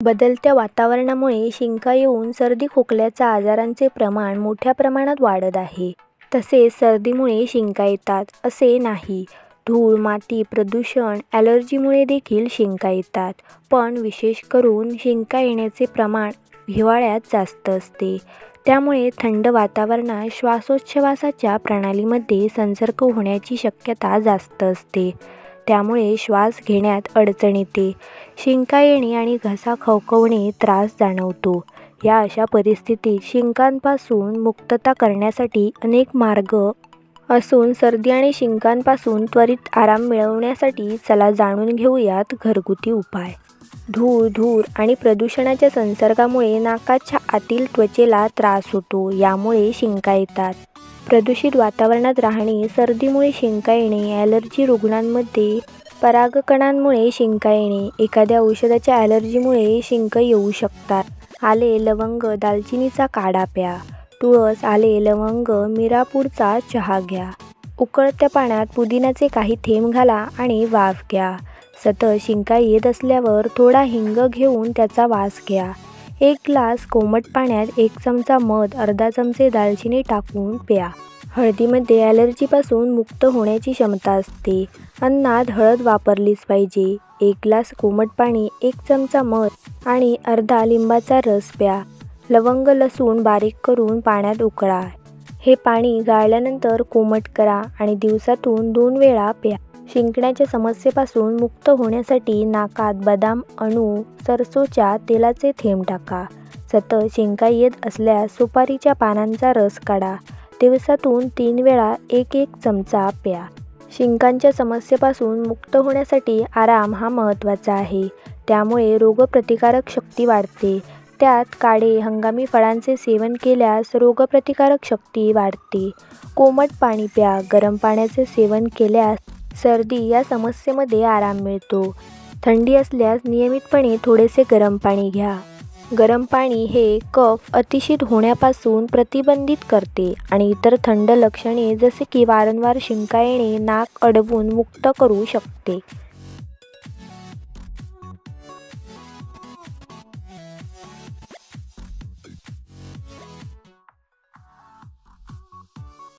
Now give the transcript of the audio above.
बदलत्या वातावरणामुळे शिंका येऊन सर्दी खोकल्याच्या आजारांचे प्रमाण मोठ्या प्रमाणात वाढत आहे. तसेच सर्दीमुळे शिंका येतात असे नाही. धूळ, माती, प्रदूषण, ॲलर्जीमुळे देखील शिंका येतात. पण विशेष करून शिंका येण्याचे प्रमाण हिवाळ्यात जास्त असते. त्यामुळे थंड वातावरणात श्वासोच्छवासाच्या प्रणालीमध्ये संसर्ग होण्याची शक्यता जास्त असते. त्यामुळे श्वास घेण्यात अडचण येते. शिंका येणे आणि घसा खवखवणे त्रास जाणवतो. या अशा परिस्थितीत शिंकांपासून मुक्तता करण्यासाठी अनेक मार्ग असून सर्दी आणि शिंकांपासून त्वरित आराम मिळवण्यासाठी चला जाणून घेऊयात घरगुती उपाय. धूळ आणि प्रदूषणाच्या संसर्गामुळे नाकाच्या आतील त्वचेला त्रास होतो. यामुळे शिंका येतात. प्रदूषित वातावरणात राहणे, सर्दीमुळे शिंका येणे, ॲलर्जी रुग्णांमध्ये परागकणांमुळे शिंका येणे, एखाद्या औषधाच्या ॲलर्जीमुळे शिंका येऊ शकतात. आले, लवंग, दालचिनीचा काढा प्या. तुळस, आले, लवंग, मिरापूडचा चहा घ्या. उकळत्या पाण्यात पुदिन्याचे काही थेंब घाला आणि वाफ घ्या. सतत शिंका येत असल्यावर थोडा हिंग घेऊन त्याचा वास घ्या. 1 ग्लास कोमट पाण्यात 1 चमचा मध, अर्धा चमचे दालचिनी टाकून प्या. हळदीमध्ये ॲलर्जीपासून मुक्त होण्याची क्षमता असते. अन्नात हळद वापरलीच पाहिजे. 1 ग्लास कोमट पाणी, 1 चमचा मध आणि अर्धा लिंबाचा रस प्या. लवंग, लसूण बारीक करून पाण्यात उकळा. हे पाणी गाळल्यानंतर कोमट करा आणि दिवसातून 2 वेळा प्या. शिंकण्याच्या समस्येपासून मुक्त होण्यासाठी नाकात बदाम, अणू, सरसोच्या तेलाचे थेंब टाका. सतत शिंका येत असल्यास सुपारीच्या पानांचा रस काढा. दिवसातून 3 वेळा 1-1 चमचा प्या. शिंकांच्या समस्येपासून मुक्त होण्यासाठी आराम हा महत्त्वाचा आहे. त्यामुळे रोगप्रतिकारक शक्ती वाढते. त्यात काळे हंगामी फळांचे सेवन केल्यास रोगप्रतिकारक शक्ती वाढते. कोमट पाणी प्या. गरम पाण्याचे सेवन केल्यास सर्दी या समस्येमध्ये आराम मिळतो. थंडी असल्यास नियमितपणे थोडेसे गरम पाणी घ्या. गरम पाणी हे कफ अतिशीत होण्यापासून प्रतिबंधित करते आणि इतर थंड लक्षणे जसे की वारंवार शिंका येणे नाक अडवून मुक्त करू शकते.